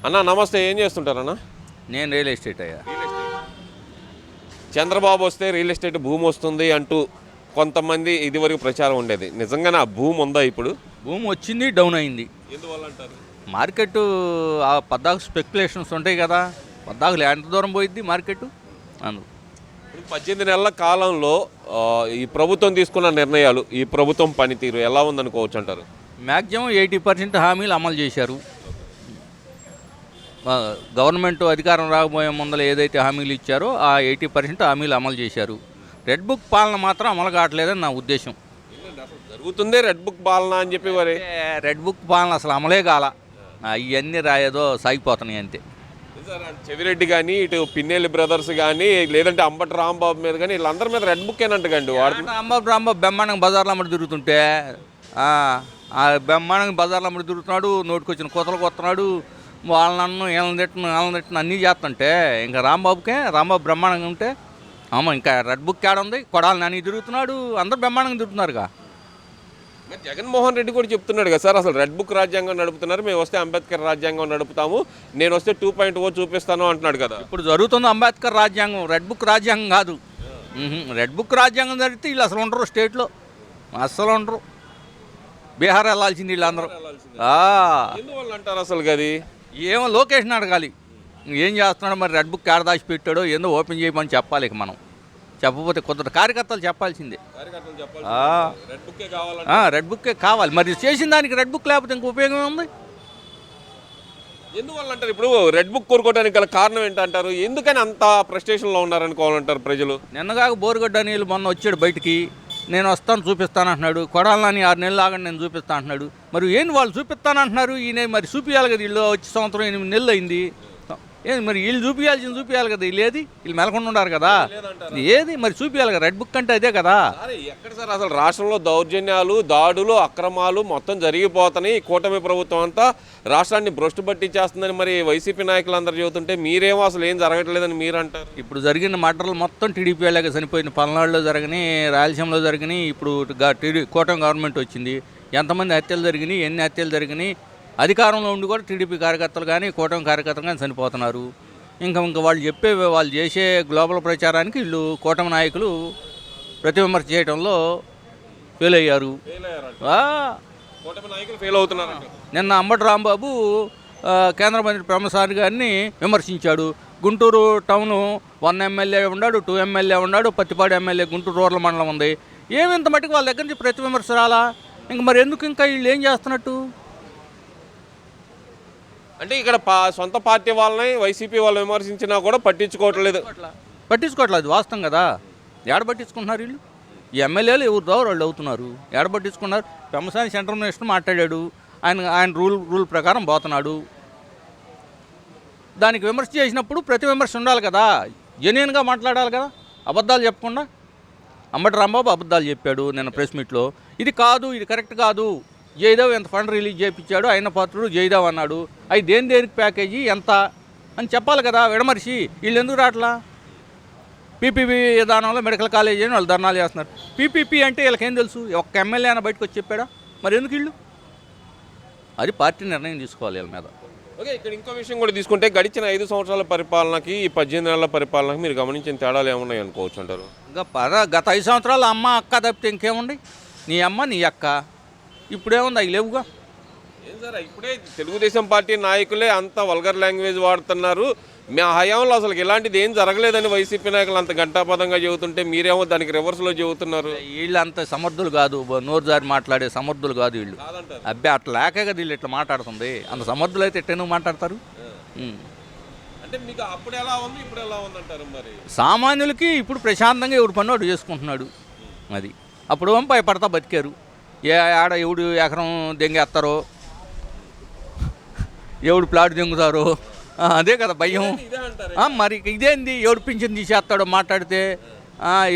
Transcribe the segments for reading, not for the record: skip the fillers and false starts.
అన్న నమస్తే, ఏం చేస్తుంటారన్న? నేను రియల్ ఎస్టేట్ అయ్యా. చంద్రబాబు వస్తే రియల్ ఎస్టేట్ భూమి వస్తుంది అంటూ కొంతమంది ఇదివరకు ప్రచారం ఉండేది. నిజంగానే ఆ భూమి ఉందా ఇప్పుడు? భూమి వచ్చింది, డౌన్ అయింది. ఎందువల్ల అంటారు? మార్కెట్ పద్దాకు స్పెక్యులేషన్స్ ఉంటాయి కదా, పద్దాకు ఎంత దూరం పోయిద్ది మార్కెట్. అందు 18 నెలల కాలంలో ఈ ప్రభుత్వం తీసుకున్న నిర్ణయాలు, ఈ ప్రభుత్వం పనితీరు ఎలా ఉందనుకోవచ్చు అంటారు? మ్యాక్సిమం 80% హామీలు అమలు చేశారు. గవర్నమెంట్ అధికారం రాకపోయే ముందర ఏదైతే హామీలు ఇచ్చారో ఆ 80% హామీలు అమలు చేశారు. రెడ్ బుక్ పాలన మాత్రం అమలు కావట్లేదని నా ఉద్దేశం. జరుగుతుందే రెడ్ బుక్ పాలన అని చెప్పి మరి రెడ్ బుక్ పాలన అసలు అమలే కాల, ఇవన్నీ రాయేదో సాగిపోతున్నాయి అంతే. చెవిరెడ్డి కానీ, ఇటు పిన్నెల్లి బ్రదర్స్ కానీ, లేదంటే అంబటి రాంబాబు మీద కానీ, వీళ్ళందరి మీద రెడ్ బుక్ ఏనంటండి వాడుతుంది. రాంబాబు బెమ్మాండంగా బజార్లో అమ్మడి తిరుగుతుంటే ఆ బెమ్మాండంగా బజార్లో అమ్మడి తిరుగుతున్నాడు, నోటికొచ్చిన కోతలు కొత్తనాడు, వాళ్ళను వీళ్ళని తిట్టిన అన్నీ చేస్తుంటే ఇంకా రాంబాబు బ్రహ్మాండంగా ఉంటే ఇంకా రెడ్ బుక్ ఏడ ఉంది? కొడాలి నాని తిరుగుతున్నాడు, అందరూ బ్రహ్మాండంగా తిరుగుతున్నారుగా. జగన్మోహన్ రెడ్డి కూడా చెప్తున్నాడు కదా సార్, అసలు రెడ్ బుక్ రాజ్యాంగం నడుపుతున్నారు, మేము వస్తే అంబేద్కర్ రాజ్యాంగం నడుపుతాము, నేను వస్తే 2.0 చూపిస్తాను అంటున్నాడు కదా. ఇప్పుడు జరుగుతుంది అంబేద్కర్ రాజ్యాంగం, రెడ్ బుక్ రాజ్యాంగం కాదు. రెడ్ బుక్ రాజ్యాంగం జరిగితే వీళ్ళు అసలు ఉండరు, స్టేట్లో అస్సలు ఉండరు. బీహార్ వెళ్ళాల్సింది వీళ్ళందరూ. ఎందువల్ల అంటారు అసలు గది? ఏమో లోకేష్ని అడగాలి, ఏం చేస్తున్నాడో మరి, రెడ్ బుక్ ఏడ దాచి పెట్టాడో ఏందో ఓపెన్ చేయమని చెప్పాలి. ఇక మనం చెప్పకపోతే కొందరు కార్యకర్తలు చెప్పాల్సిందే. రెడ్ బుక్కే కావాలి మరి, చేసిన దానికి రెడ్ బుక్ లేకపోతే ఇంక ఉపయోగం ఉంది. ఎందువల్ల అంటారు? ఇప్పుడు రెడ్ బుక్ కోరుకోవడానికి గల కారణం ఏంటంటారు? ఎందుకని అంత ఫ్రస్ట్రేషన్లో ఉన్నారనుకోవాలంటారు ప్రజలు? నిన్నగాక బోరుగడ్డ నీళ్ళు మొన్న వచ్చాడు బయటికి, నేను వస్తాను చూపిస్తాను అంటున్నాడు. కొడాలని 6 నెలలు ఆగండి నేను చూపిస్తాను అంటున్నాడు. మరి ఏంటి వాళ్ళు చూపిస్తాను అంటున్నారు, ఈయన మరి చూపించాలి కదా. వీళ్ళు వచ్చి సంవత్సరం 8 నెలలు అయింది, ఏది మరి వీళ్ళు చూపించాలి కదా. వీళ్ళు ఏది, వీళ్ళు మెలకుండా ఉన్నారు కదా, ఏది మరి చూపించాలి కదా. రెడ్ బుక్ అంటే అదే కదా. ఎక్కడ సార్ అసలు రాష్ట్రంలో దౌర్జన్యాలు, దాడులు, అక్రమాలు మొత్తం జరిగిపోతున్నాయి. కూటమి ప్రభుత్వం అంతా రాష్ట్రాన్ని భ్రష్టు పట్టించేస్తుందని మరి వైసీపీ నాయకులు అందరూ చెబుతుంటే మీరేమో అసలు ఏం జరగట్లేదని మీరు అంటారు. ఇప్పుడు జరిగిన మర్డర్లు మొత్తం టీడీపీ వాళ్ళకి చనిపోయిన, పల్నాడులో జరిగినాయి, రాయలసీమలో జరిగినాయి. ఇప్పుడు కూటమి గవర్నమెంట్ వచ్చింది, ఎంతమంది హత్యలు జరిగినాయి, ఎన్ని హత్యలు జరిగినాయి. అధికారంలో ఉండి కూడా టీడీపీ కార్యకర్తలు కానీ కూటమి కార్యకర్తలు కానీ చనిపోతున్నారు. ఇంకా వాళ్ళు చేసే గ్లోబల్ ప్రచారానికి వీళ్ళు కూటమి నాయకులు ప్రతి విమర్శ చేయడంలో ఫెయిల్ అయ్యారు. నిన్న అంబటి రాంబాబు కేంద్ర మంత్రి బ్రహ్మసాని గారిని విమర్శించాడు. గుంటూరు టౌను 1 ఎమ్మెల్యే ఉన్నాడు, 2 ఎమ్మెల్యే ఉన్నాడు, పత్తిపాడు ఎమ్మెల్యే గుంటూరు రూరల్ మండలం ఉంది. ఏమింత మట్టుకు వాళ్ళ దగ్గర నుంచి ప్రతి విమర్శ రాలా? ఇంక మరి ఎందుకు ఇంకా వీళ్ళు ఏం చేస్తున్నట్టు? అంటే ఇక్కడ సొంత పార్టీ వాళ్ళని వైసీపీ వాళ్ళు విమర్శించినా కూడా పట్టించుకోవట్లేదు. అది వాస్తవం కదా. ఏడ పట్టించుకుంటున్నారు వీళ్ళు? ఈ ఎమ్మెల్యేలు ఎవరు దావు వాళ్ళు అవుతున్నారు. ఏడ పట్టించుకున్నారు? పెమ్మసాని సెంట్రల్ మినిస్టర్ మాట్లాడాడు, ఆయన రూల్ ప్రకారం పోతున్నాడు. దానికి విమర్శ చేసినప్పుడు ప్రతి విమర్శ ఉండాలి కదా, జెన్యూన్గా మాట్లాడాలి కదా, అబద్ధాలు చెప్పకుండా. అంబటి రాంబాబు అబద్ధాలు చెప్పాడు నిన్న ప్రెస్ మీట్లో. ఇది కాదు, ఇది కరెక్ట్ కాదు, జయదేవ్ ఎంత ఫండ్ రిలీజ్ చేయించాడు, ఆయన పాత్రుడు జయదేవ్ అన్నాడు. అవి దేనికి ప్యాకేజీ ఎంత అని చెప్పాలి కదా. విడమర్చి వీళ్ళు ఎందుకు రావట్లా? పీపీపీ విధానంలో మెడికల్ కాలేజీ అని వాళ్ళు ధర్నాలు చేస్తున్నారు. పీపీపీ అంటే వీళ్ళకేం తెలుసు? ఒక్క ఎమ్మెల్యే అయినా బయటకు వచ్చి చెప్పాడా? మరి ఎందుకు వీళ్ళు? అది పార్టీ నిర్ణయం తీసుకోవాలి వీళ్ళ మీద. ఓకే, ఇక్కడ ఇంకో విషయం కూడా తీసుకుంటే గడిచిన 5 సంవత్సరాల పరిపాలనకి ఈ 18 నెలల పరిపాలనకి మీరు గమనించిన తేడాలు ఏమున్నాయి అనుకోవచ్చు అంటారు? ఇంకా గత 5 సంవత్సరాలు అమ్మ అక్క తప్పితే ఇంకేముంది? నీ అమ్మ నీ అక్క, ఇప్పుడేముంది? అవి లేవుగా. ఏం సార్, ఇప్పుడే తెలుగుదేశం పార్టీ నాయకులే అంత వల్గర్ లాంగ్వేజ్ వాడుతున్నారు. మా హయాంలో అసలు ఇలాంటిది ఏం జరగలేదని వైసీపీ నాయకులు అంత గంటాపదంగా చెబుతుంటే మీరేమో దానికి రివర్స్లో చెబుతున్నారు. వీళ్ళు అంత సమర్థులు కాదు, నోరు జారి మాట్లాడే సమర్థులు కాదు వీళ్ళు. అబ్బాయి అట్లా లేక కదా వీళ్ళు ఇట్లా మాట్లాడుతుంది. అంత సమర్థులు అయితే ఎట్టెందుకు మాట్లాడతారు? అంటే మీకు అప్పుడు ఎలా ఉంది, ఇప్పుడు ఎలా ఉందంటారు? మరి సామాన్యులకి ఇప్పుడు ప్రశాంతంగా ఎవడు పని చేసుకుంటున్నాడు. అది అప్పుడు భయపడతా బతికారు. ఆడ ఎవడు ఎకరం దెంగేస్తారో, ఎవడు ప్లాట్ దెంగుతారో, అదే కదా భయం. మరి ఇదేంది, ఎవడు పింఛన్ తీసేస్తాడో మాట్లాడితే,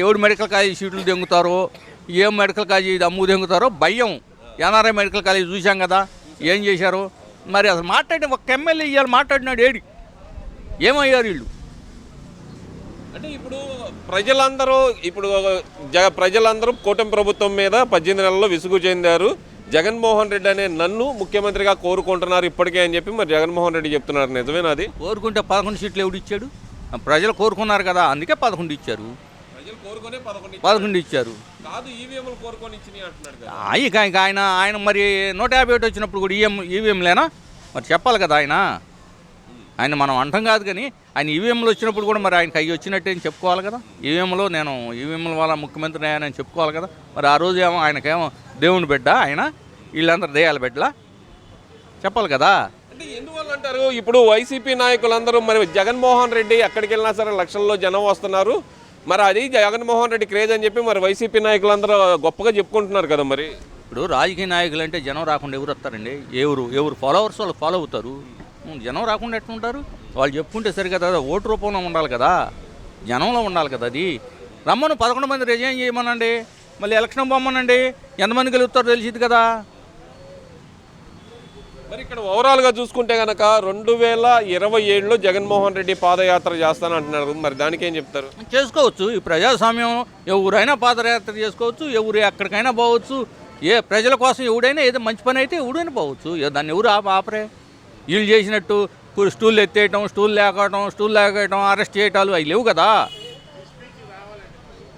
ఎవడు మెడికల్ కాలేజీ సీట్లు దెంగుతారో, ఏం మెడికల్ కాలేజీ అమ్ము దెంగుతారో భయం. ఎన్ఆర్ఐ మెడికల్ కాలేజీ చూసాం కదా ఏం చేశారు. మరి అసలు మాట్లాడి ఒక్క ఎమ్మెల్యే ఇవాళ మాట్లాడినాడు, ఏడి ఏమయ్యారు వీళ్ళు? అంటే ఇప్పుడు ప్రజలందరూ కూటమి ప్రభుత్వం మీద 18 నెలల్లో విసుగు చెందారు. జగన్మోహన్ రెడ్డి అనే నన్ను ముఖ్యమంత్రిగా కోరుకుంటున్నారు ఇప్పటికే అని చెప్పి మరి జగన్మోహన్ రెడ్డి చెప్తున్నారు. నిజమేనా అది? కోరుకుంటే 11 సీట్లు ఎవడు ఇచ్చాడు? ప్రజలు కోరుకున్నారు కదా, అందుకే 11 ఇచ్చారు. ప్రజలు కోరుకునే 11 ఇచ్చారు. కాదు, ఈవీఎంలు కోరుకొని ఇచ్చినాయి అంటున్నాడు కదా. ఇక ఆయన మరి 151 వచ్చినప్పుడు కూడా ఈవీఎంలేనా మరి చెప్పాలి కదా. ఆయన మనం అంటాం కాదు, కానీ ఆయన ఈవీఎంలు వచ్చినప్పుడు కూడా మరి ఆయనకి అవి వచ్చినట్టే అని చెప్పుకోవాలి కదా. ఈవీఎంల వల్ల ముఖ్యమంత్రి అని చెప్పుకోవాలి కదా. మరి ఆ రోజు ఏమో ఆయనకేమో దేవుని బిడ్డ, ఆయన వీళ్ళందరూ దయ్యాల బిడ్డలా చెప్పాలి కదా. అంటే ఎందువల్ల అంటారు? ఇప్పుడు వైసీపీ నాయకులందరూ మరి జగన్మోహన్ రెడ్డి ఎక్కడికి వెళ్ళినా సరే లక్షల్లో జనం వస్తున్నారు, మరి అది జగన్మోహన్ రెడ్డి క్రేజ్ అని చెప్పి మరి వైసీపీ నాయకులందరూ గొప్పగా చెప్పుకుంటున్నారు కదా. మరి ఇప్పుడు రాజకీయ నాయకులు అంటే జనం రాకుండా ఎవరు వస్తారండి? ఎవరు ఫాలోవర్స్ వాళ్ళు ఫాలో అవుతారు. జనం రాకుండా ఎట్లుంటారు? వాళ్ళు చెప్పుకుంటే సరి కదా. ఓటు రూపంలో ఉండాలి కదా, జనంలో ఉండాలి కదా. అది రమ్మను 11 మంది రిజైన్ చేయమనండి, మళ్ళీ ఎలక్షన్ పొమ్మనండి, ఎంతమంది గెలుస్తారో తెలిసింది కదా. మరి ఇక్కడ ఓవరాల్గా చూసుకుంటే కనుక 2027లో జగన్మోహన్ రెడ్డి పాదయాత్ర చేస్తానంటున్నారు. మరి దానికి ఏం చెప్తారు? చేసుకోవచ్చు. ఈ ప్రజాస్వామ్యం, ఎవరైనా పాదయాత్ర చేసుకోవచ్చు, ఎవరు ఎక్కడికైనా పోవచ్చు. ప్రజల కోసం ఎవడైనా ఏదో మంచి పని అయితే ఎవడైనా పోవచ్చు. దాన్ని ఎవరు ఆపరే. వీళ్ళు చేసినట్టు స్టూల్ ఎత్తేయటం, స్టూల్ లేకటం, అరెస్ట్ చేయటాలు అవి లేవు కదా.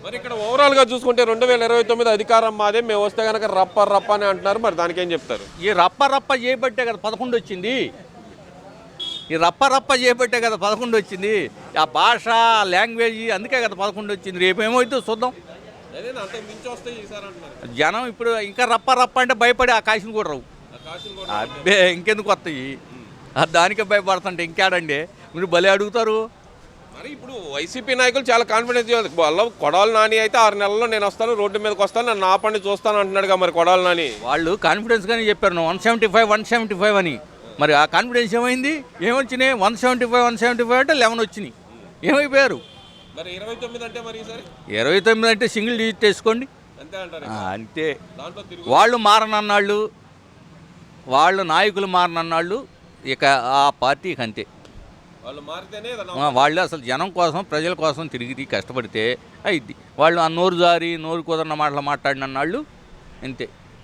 మరి ఇక్కడ ఓవరాల్గా చూసుకుంటే 2029 అధికారం మాదే, మేము వస్తే కనుక రప్ప అని అంటున్నారు. మరి దానికి ఏం చెప్తారు? ఈ రప్ప చేయబట్టే కదా 11 వచ్చింది. ఈ రప్ప చేయబట్టే కదా 11 వచ్చింది. ఆ భాష, లాంగ్వేజ్, అందుకే కదా 11 వచ్చింది. రేపు ఏమవుతుందో చూద్దాం. జనం ఇప్పుడు ఇంకా రప్ప అంటే భయపడి ఆ కాశీని కూడా రావు. అబ్బే ఇంకెందుకు వస్తాయి? దానికే భయపడుతుంటే ఇంకేడండి మీరు భలే అడుగుతారు. మరి ఇప్పుడు వైసీపీ నాయకులు చాలా కాన్ఫిడెన్స్ వాళ్ళ కొడాలి నాని అయితే 6 నెలల్లో నేను వస్తాను, రోడ్డు మీదకి వస్తాను, నన్ను ఆపండి చూస్తాను అంటున్నాడుగా. మరి కొడాలి నాని వాళ్ళు కాన్ఫిడెన్స్గానే చెప్పారు 175 అని. మరి ఆ కాన్ఫిడెన్స్ ఏమైంది? ఏమొచ్చినాయి? 175 అంటే 11 వచ్చినాయి. ఏమైపోయారు? మరి 29 అంటే మరి ఈసారి 29 అంటే సింగిల్ డిజిట్ వేసుకోండి అంతే అంటారు. అంతే. వాళ్ళు మారనన్నాళ్ళు, వాళ్ళు నాయకులు మారనన్నాళ్ళు, ఇక ఆ పార్టీకి అంతే. వాళ్ళు అసలు జనం కోసం, ప్రజల కోసం తిరిగి కష్టపడితే అయింది. వాళ్ళు ఆ నోరు కుదరన్న మాటలు మాట్లాడిన వాళ్ళు అంతే.